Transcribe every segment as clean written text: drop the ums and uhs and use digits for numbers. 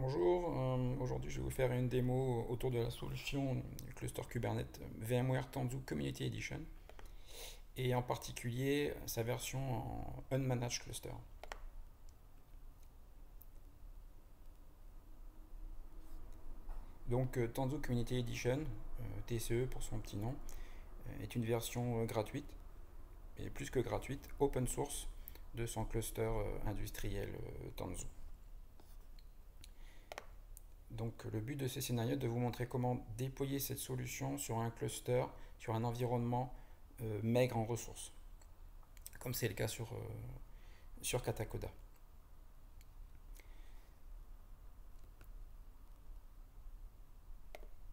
Bonjour, aujourd'hui je vais vous faire une démo autour de la solution cluster Kubernetes VMware Tanzu Community Edition et en particulier sa version en Unmanaged Cluster. Donc Tanzu Community Edition, TCE pour son petit nom, est une version gratuite, et plus que gratuite, open source de son cluster industriel Tanzu. Donc le but de ces scénarios est de vous montrer comment déployer cette solution sur un cluster, sur un environnement maigre en ressources, comme c'est le cas sur Katacoda.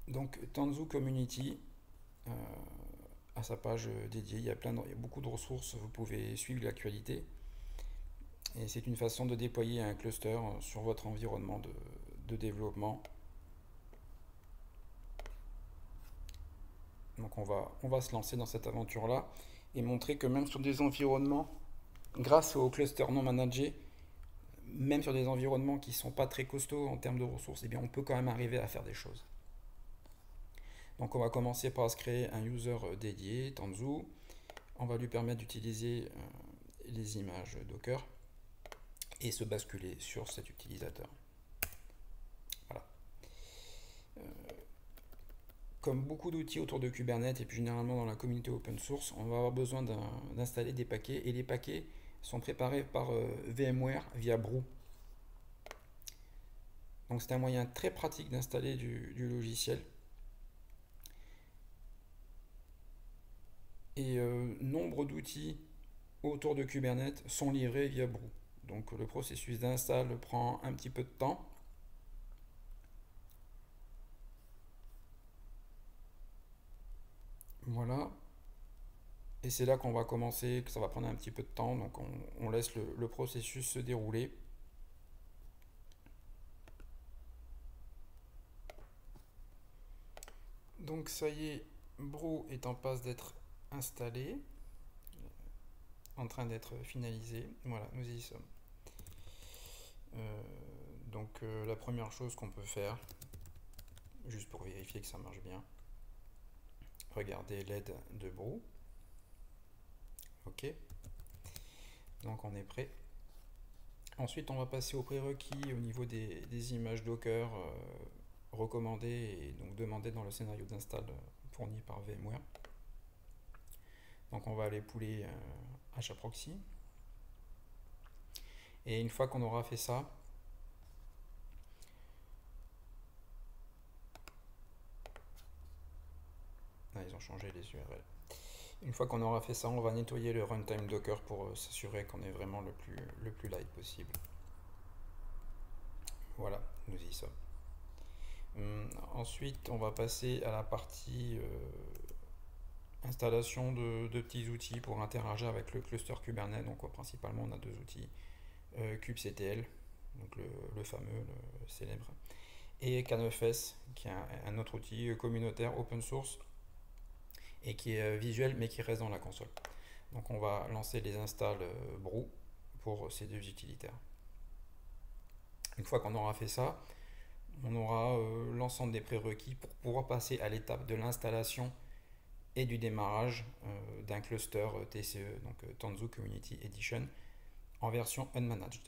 Donc Tanzu Community a sa page dédiée, il y a beaucoup de ressources, vous pouvez suivre l'actualité. Et c'est une façon de déployer un cluster sur votre environnement de développement. Donc on va se lancer dans cette aventure-là et montrer que même sur des environnements, grâce au cluster non managé, même sur des environnements qui ne sont pas très costauds en termes de ressources, eh bien on peut quand même arriver à faire des choses. Donc on va commencer par se créer un user dédié, Tanzu. On va lui permettre d'utiliser les images Docker et se basculer sur cet utilisateur. Voilà. Comme beaucoup d'outils autour de Kubernetes et puis généralement dans la communauté open source, on va avoir besoin d'installer des paquets et les paquets sont préparés par VMware via Brew. Donc c'est un moyen très pratique d'installer du logiciel. Et nombre d'outils autour de Kubernetes sont livrés via Brew. Donc le processus d'install prend un petit peu de temps. Voilà. Et c'est là qu'on va commencer, que ça va prendre un petit peu de temps. Donc on laisse le processus se dérouler. Donc ça y est, Brew est en passe d'être installé, en train d'être finalisé. Voilà, nous y sommes. La première chose qu'on peut faire, juste pour vérifier que ça marche bien, regardez l'aide de Brew. Ok. Donc on est prêt. Ensuite, on va passer aux prérequis au niveau des images Docker recommandées et donc demandées dans le scénario d'install fourni par VMware. Donc on va aller pouler HAProxy. Et une fois qu'on aura fait ça, ils ont changé les URL. Une fois qu'on aura fait ça, on va nettoyer le runtime Docker pour s'assurer qu'on est vraiment le plus light possible. Voilà, nous y sommes. Ensuite, on va passer à la partie installation de petits outils pour interagir avec le cluster Kubernetes. Donc principalement, on a deux outils, kubectl, donc le fameux, le célèbre, et K9S, qui est un autre outil communautaire open source et qui est visuel mais qui reste dans la console. Donc on va lancer les installs Brew pour ces deux utilitaires. Une fois qu'on aura fait ça, on aura l'ensemble des prérequis pour pouvoir passer à l'étape de l'installation et du démarrage d'un cluster TCE, donc Tanzu Community Edition, en version unmanaged.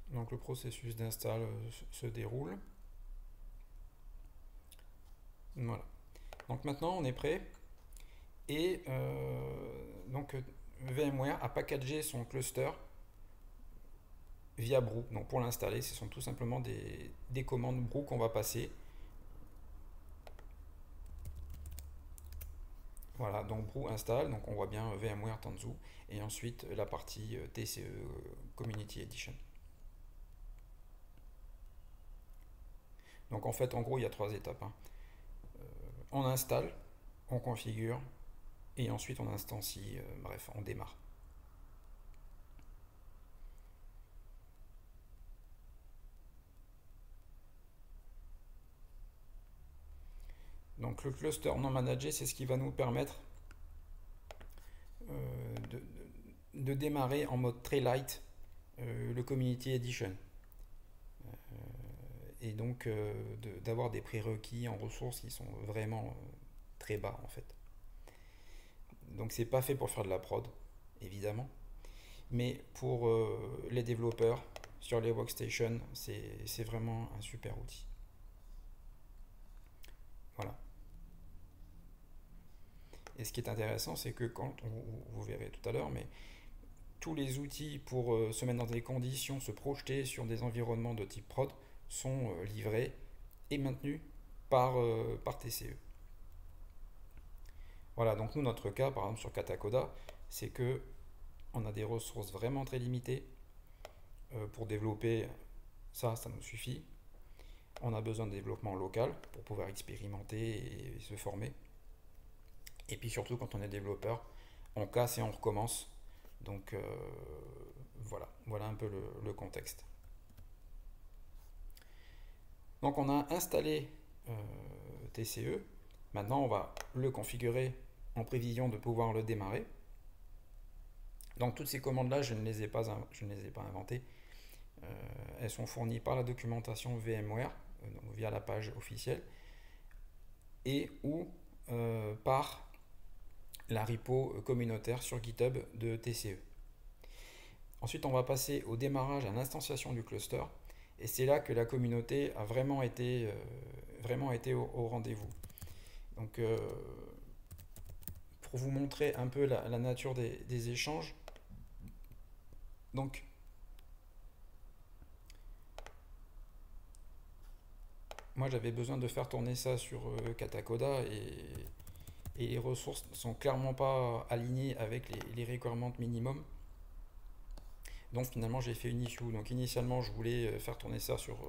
Donc le processus d'install se déroule. Voilà. Donc maintenant on est prêt. Et VMware a packagé son cluster via Brew. Donc pour l'installer, ce sont tout simplement des commandes Brew qu'on va passer. Voilà, donc Brew installe, donc on voit bien VMware Tanzu, et ensuite la partie TCE Community Edition. Donc en fait, en gros, il y a trois étapes. On installe, on configure, et ensuite on instancie, bref, on démarre. Donc le cluster non managé, c'est ce qui va nous permettre de démarrer en mode très light le Community Edition. Et donc d'avoir des prérequis en ressources qui sont vraiment très bas en fait. Donc c'est pas fait pour faire de la prod, évidemment. Mais pour les développeurs sur les workstations, c'est vraiment un super outil. Voilà. Et ce qui est intéressant, c'est que vous verrez tout à l'heure, mais tous les outils pour se mettre dans des conditions, se projeter sur des environnements de type prod sont livrés et maintenus par TCE. Voilà, donc nous, notre cas, par exemple sur Katacoda, c'est que on a des ressources vraiment très limitées pour développer ça nous suffit. On a besoin de développement local pour pouvoir expérimenter et se former. Et puis surtout, quand on est développeur, on casse et on recommence. Donc voilà un peu le contexte. Donc on a installé TCE. Maintenant, on va le configurer en prévision de pouvoir le démarrer. Donc toutes ces commandes-là, je ne les ai pas inventées. Elles sont fournies par la documentation VMware, donc via la page officielle, et ou par la repo communautaire sur GitHub de TCE. Ensuite, on va passer au démarrage, à l'instanciation du cluster, et c'est là que la communauté a vraiment été au rendez-vous. Donc, pour vous montrer un peu la nature des échanges, donc moi j'avais besoin de faire tourner ça sur Katacoda et les ressources ne sont clairement pas alignées avec les requirements minimum. Donc finalement j'ai fait une issue. Donc initialement je voulais faire tourner ça sur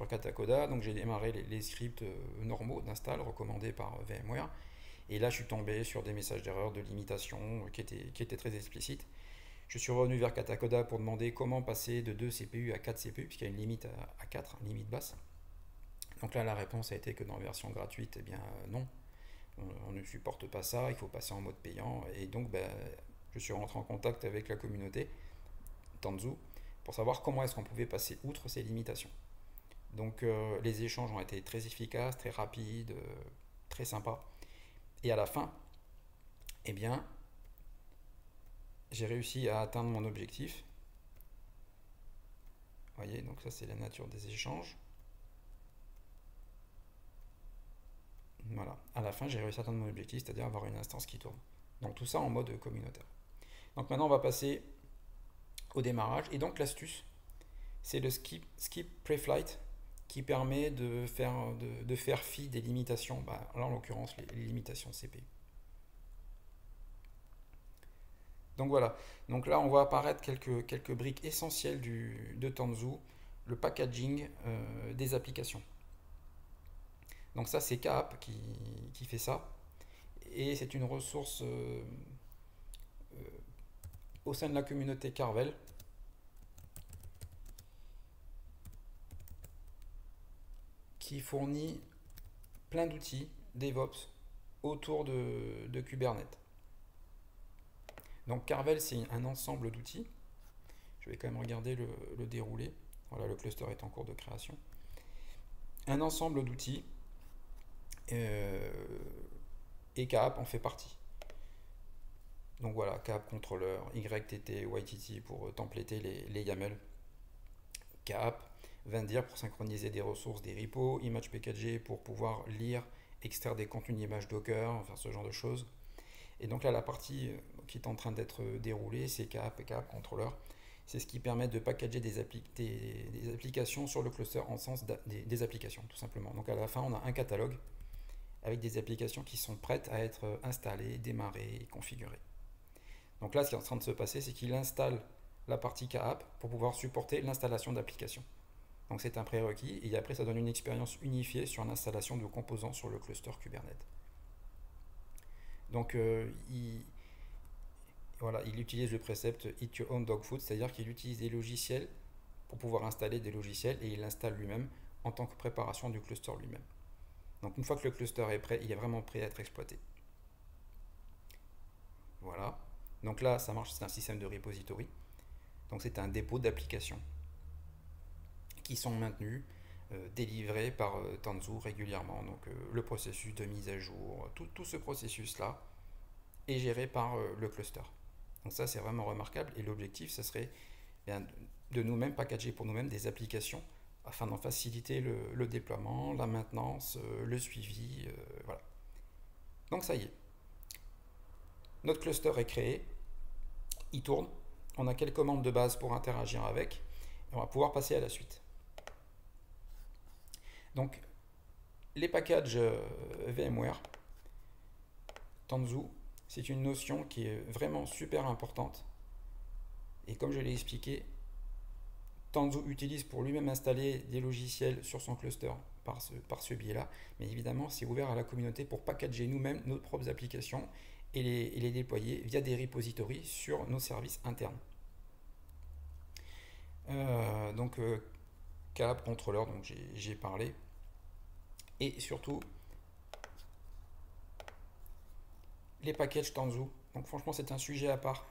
Katacoda. Donc j'ai démarré les scripts normaux d'install recommandés par VMware. Et là je suis tombé sur des messages d'erreur, de limitation qui étaient très explicites. Je suis revenu vers Katacoda pour demander comment passer de 2 CPU à 4 CPU, puisqu'il y a une limite à 4, une limite basse. Donc là la réponse a été que dans la version gratuite, eh bien non. On ne supporte pas ça, il faut passer en mode payant. Et donc je suis rentré en contact avec la communauté Tanzu pour savoir comment est-ce qu'on pouvait passer outre ces limitations. Donc les échanges ont été très efficaces, très rapides, très sympas. Et à la fin, eh bien, j'ai réussi à atteindre mon objectif. Vous voyez, donc ça c'est la nature des échanges. Voilà, à la fin j'ai réussi à atteindre mon objectif, c'est-à-dire avoir une instance qui tourne. Donc tout ça en mode communautaire. Donc maintenant on va passer au démarrage. Et donc l'astuce, c'est le skip preflight qui permet de faire fi des limitations, là en l'occurrence les limitations CPU. Donc voilà, donc là on voit apparaître quelques briques essentielles de Tanzu, le packaging des applications. Donc ça c'est KApp qui fait ça, et c'est une ressource au sein de la communauté Carvel, qui fournit plein d'outils DevOps autour de Kubernetes. Donc Carvel, c'est un ensemble d'outils. Je vais quand même regarder le déroulé. Voilà, le cluster est en cours de création. Un ensemble d'outils, et KApp en fait partie. Donc voilà, KApp contrôleur, YTT, YTT pour templater les YAML, KApp, Vendir pour synchroniser des ressources, des repos, ImagePKG pour pouvoir lire, extraire des contenus d'image Docker, enfin ce genre de choses. Et donc là, la partie qui est en train d'être déroulée, c'est KApp et KApp contrôleur. C'est ce qui permet de packager des applications sur le cluster en sens des applications, tout simplement. Donc à la fin, on a un catalogue avec des applications qui sont prêtes à être installées, démarrées et configurées. Donc là, ce qui est en train de se passer, c'est qu'il installe la partie KApp pour pouvoir supporter l'installation d'applications. Donc c'est un prérequis, et après ça donne une expérience unifiée sur l'installation de composants sur le cluster Kubernetes. Donc il utilise le précepte Eat Your Own Dog Food, c'est-à-dire qu'il utilise des logiciels pour pouvoir installer des logiciels, et il l'installe lui-même en tant que préparation du cluster lui-même. Donc une fois que le cluster est prêt, il est vraiment prêt à être exploité. Voilà. Donc là, ça marche, c'est un système de repository. Donc c'est un dépôt d'applications qui sont maintenus, délivrés par Tanzu régulièrement. Donc le processus de mise à jour, tout ce processus-là est géré par le cluster. Donc ça, c'est vraiment remarquable. Et l'objectif, ce serait bien, de nous-mêmes packager pour nous-mêmes des applications afin d'en faciliter le déploiement, la maintenance, le suivi. Voilà. Donc ça y est. Notre cluster est créé. Il tourne. On a quelques commandes de base pour interagir avec. Et on va pouvoir passer à la suite. Donc, les packages VMware, Tanzu, c'est une notion qui est vraiment super importante. Et comme je l'ai expliqué, Tanzu utilise pour lui-même installer des logiciels sur son cluster par ce biais-là. Mais évidemment, c'est ouvert à la communauté pour packager nous-mêmes nos propres applications et les déployer via des repositories sur nos services internes. Cap, contrôleur, donc j'ai parlé. Et surtout, les packages Tanzu. Donc franchement, c'est un sujet à part.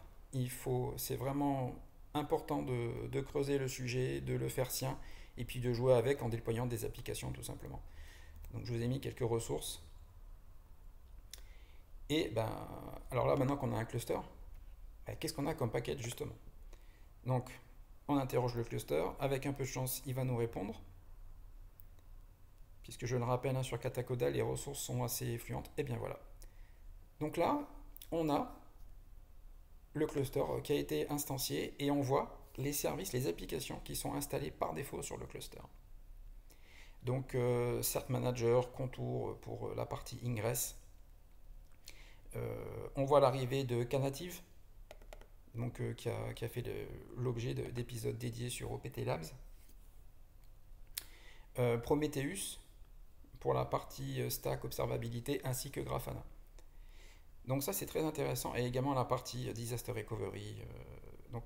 C'est vraiment important de creuser le sujet, de le faire sien, et puis de jouer avec en déployant des applications tout simplement. Donc je vous ai mis quelques ressources. Et alors là, maintenant qu'on a un cluster, qu'est-ce qu'on a comme package justement? Donc, on interroge le cluster. Avec un peu de chance, il va nous répondre. Puisque je le rappelle, sur Katacoda, les ressources sont assez fluentes. Et bien voilà. Donc là, on a le cluster qui a été instancié et on voit les services, les applications qui sont installées par défaut sur le cluster. Donc, Cert Manager, Contour pour la partie Ingress. On voit l'arrivée de Knative, donc, qui a fait l'objet d'épisodes dédiés sur OPT Labs. Prometheus pour la partie stack observabilité ainsi que Grafana. Donc ça c'est très intéressant, et également la partie disaster recovery. Donc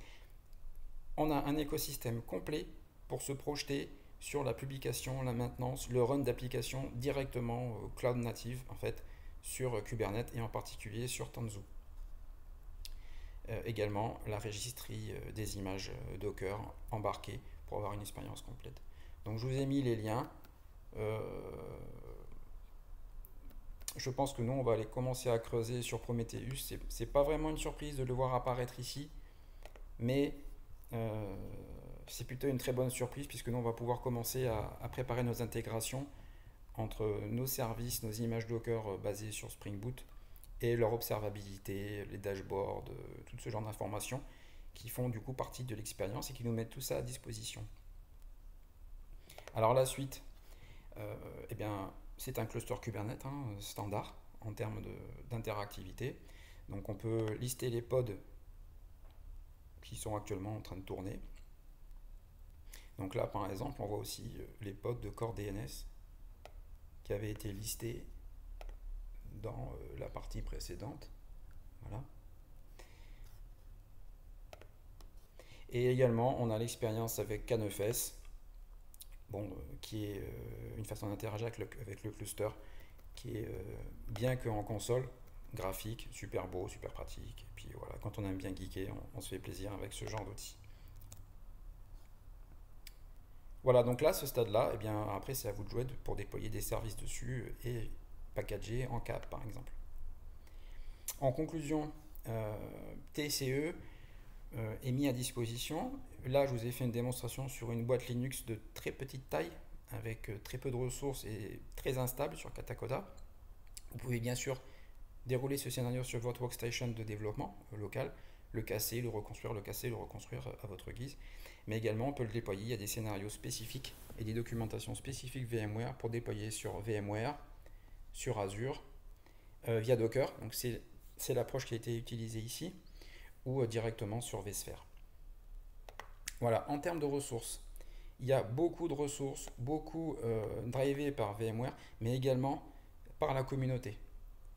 on a un écosystème complet pour se projeter sur la publication, la maintenance, le run d'applications directement cloud native en fait sur Kubernetes et en particulier sur Tanzu. Également la registrie des images Docker embarquées pour avoir une expérience complète. Donc je vous ai mis les liens. Je pense que nous on va aller commencer à creuser sur Prometheus. C'est pas vraiment une surprise de le voir apparaître ici, mais c'est plutôt une très bonne surprise puisque nous on va pouvoir commencer à préparer nos intégrations entre nos services, nos images Docker basées sur Spring Boot et leur observabilité, les dashboards, tout ce genre d'informations qui font du coup partie de l'expérience et qui nous mettent tout ça à disposition. Alors la suite, c'est un cluster Kubernetes standard en termes d'interactivité. Donc on peut lister les pods qui sont actuellement en train de tourner. Donc là par exemple on voit aussi les pods de Core DNS qui avaient été listés dans la partie précédente. Voilà. Et également on a l'expérience avec KNFS, qui est une façon d'interagir avec le cluster qui est bien qu'en console, graphique, super beau, super pratique. Et puis voilà, quand on aime bien geeker, on se fait plaisir avec ce genre d'outils. Voilà, donc là, ce stade-là, après c'est à vous de jouer pour déployer des services dessus et packager en cap par exemple. En conclusion, TCE est mis à disposition. Là, je vous ai fait une démonstration sur une boîte Linux de très petite taille, avec très peu de ressources et très instable sur Katacoda. Vous pouvez bien sûr dérouler ce scénario sur votre workstation de développement local, le casser, le reconstruire, à votre guise. Mais également, on peut le déployer. Il y a des scénarios spécifiques et des documentations spécifiques VMware pour déployer sur VMware, sur Azure, via Docker. Donc c'est l'approche qui a été utilisée ici, ou directement sur vSphere. Voilà, en termes de ressources, il y a beaucoup de ressources, beaucoup drivées par VMware, mais également par la communauté.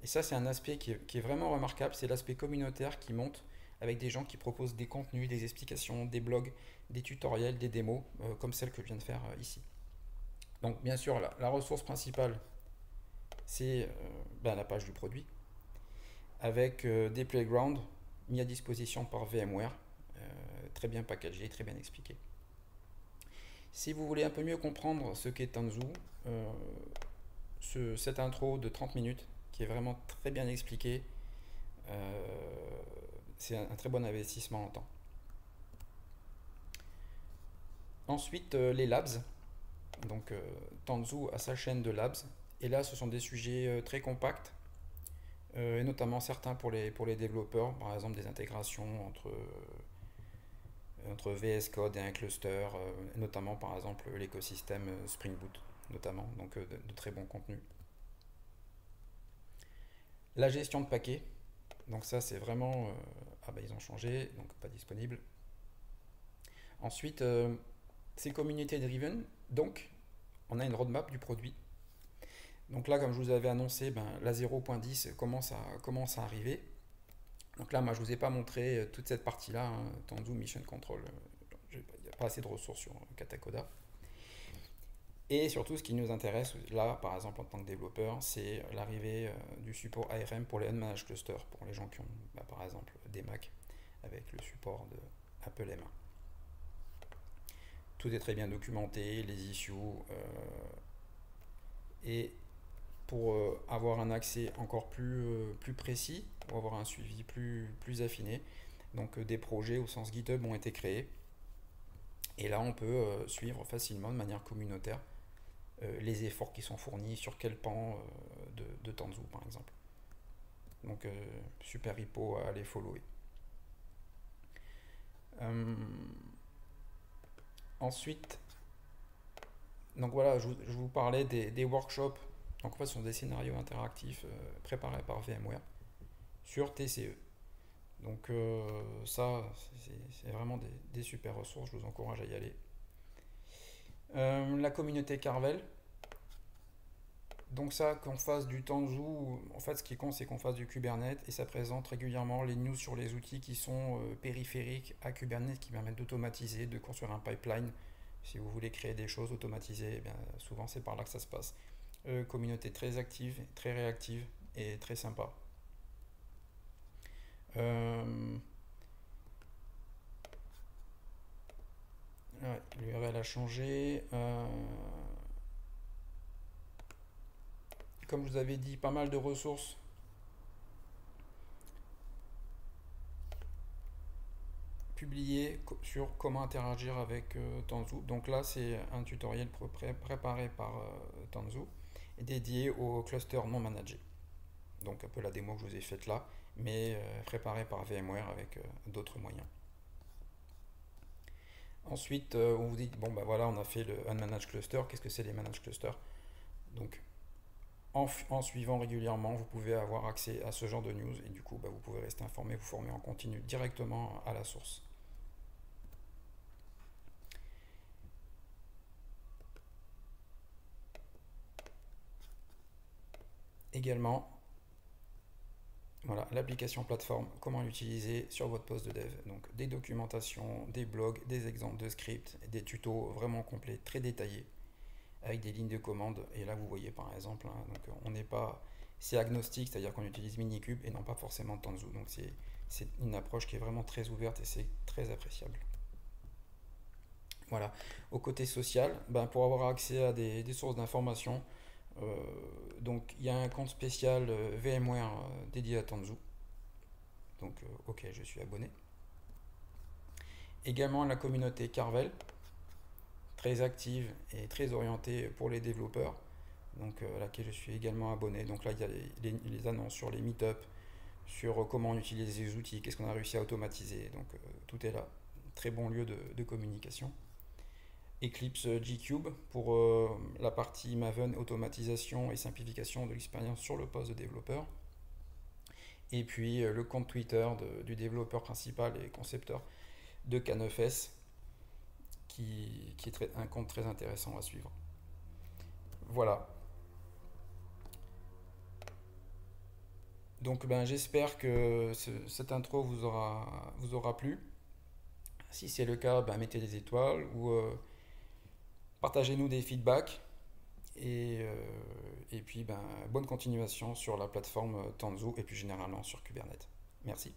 Et ça, c'est un aspect qui est vraiment remarquable, c'est l'aspect communautaire qui monte avec des gens qui proposent des contenus, des explications, des blogs, des tutoriels, des démos, comme celle que je viens de faire ici. Donc bien sûr, la ressource principale, c'est la page du produit, avec des playgrounds mis à disposition par VMware, très bien packagé, très bien expliqué. Si vous voulez un peu mieux comprendre ce qu'est Tanzu, cette intro de 30 minutes qui est vraiment très bien expliquée, c'est un très bon investissement en temps. Ensuite, les labs. Donc, Tanzu a sa chaîne de labs. Et là, ce sont des sujets très compacts, et notamment certains pour les développeurs, par exemple des intégrations entre VS Code et un cluster, notamment par exemple l'écosystème Spring Boot, notamment, donc de très bons contenus. La gestion de paquets, donc ça c'est vraiment, ah bah ils ont changé, donc pas disponible. Ensuite, c'est communauté driven, donc on a une roadmap du produit. Donc là, comme je vous avais annoncé, ben, la 0.10 commence à arriver. Donc là, moi, je ne vous ai pas montré toute cette partie-là, hein, Tanzu Mission Control. Il n'y a pas assez de ressources sur Katacoda. Et surtout, ce qui nous intéresse, là, par exemple, en tant que développeur, c'est l'arrivée du support ARM pour les Unmanaged Clusters, pour les gens qui ont, bah, par exemple, des Mac avec le support de Apple M1. Tout est très bien documenté, les issues, et pour avoir un accès encore plus précis, ou avoir un suivi plus affiné. Donc des projets au sens GitHub ont été créés. Et là, on peut suivre facilement, de manière communautaire, les efforts qui sont fournis sur quel pan de Tanzu, par exemple. Donc super repo à aller follower. Ensuite, donc voilà, je vous parlais des workshops. Donc en fait, ce sont des scénarios interactifs préparés par VMware sur TCE. Donc ça, c'est vraiment des super ressources, je vous encourage à y aller. La communauté Carvel. Donc ça, qu'on fasse du Tanzu, en fait ce qui compte c'est qu'on fasse du Kubernetes et ça présente régulièrement les news sur les outils qui sont périphériques à Kubernetes qui permettent d'automatiser, de construire un pipeline. Si vous voulez créer des choses automatisées, eh bien, souvent c'est par là que ça se passe. Communauté très active, très réactive et très sympa. Ouais, l'URL a changé. Comme je vous avais dit, pas mal de ressources publiées sur comment interagir avec Tanzu. Donc là, c'est un tutoriel préparé par Tanzu et dédié au cluster non managé. Donc un peu la démo que je vous ai faite là, mais préparée par VMware avec d'autres moyens. Ensuite, on vous dit, bon ben voilà, on a fait le Unmanaged Cluster. Qu'est-ce que c'est les Managed Clusters? Donc, en suivant régulièrement, vous pouvez avoir accès à ce genre de news et du coup, bah, vous pouvez rester informé, vous former en continu directement à la source. Également, voilà, l'application plateforme, comment l'utiliser sur votre poste de dev. Donc des documentations, des blogs, des exemples de scripts, des tutos vraiment complets, très détaillés, avec des lignes de commande. Et là, vous voyez par exemple, hein, donc on n'est pas, c'est agnostique, c'est-à-dire qu'on utilise Minikube et non pas forcément Tanzu. Donc c'est une approche qui est vraiment très ouverte et c'est très appréciable. Voilà. Au côté social, ben, pour avoir accès à des sources d'informations, donc il y a un compte spécial VMware dédié à Tanzu. Donc ok, je suis abonné. Également la communauté Carvel, très active et très orientée pour les développeurs, donc à laquelle je suis également abonné. Donc là il y a les annonces sur les meet-up, sur comment on utilise les outils, qu'est-ce qu'on a réussi à automatiser. Donc tout est là. Très bon lieu de communication. Eclipse G-Cube pour la partie Maven, automatisation et simplification de l'expérience sur le poste de développeur. Et puis le compte Twitter du développeur principal et concepteur de K9S, qui est un compte très intéressant à suivre. Voilà. Donc ben, j'espère que cette intro vous aura plu. Si c'est le cas, ben, mettez des étoiles ou partagez-nous des feedbacks. Et puis, ben, bonne continuation sur la plateforme Tanzu et puis généralement sur Kubernetes. Merci.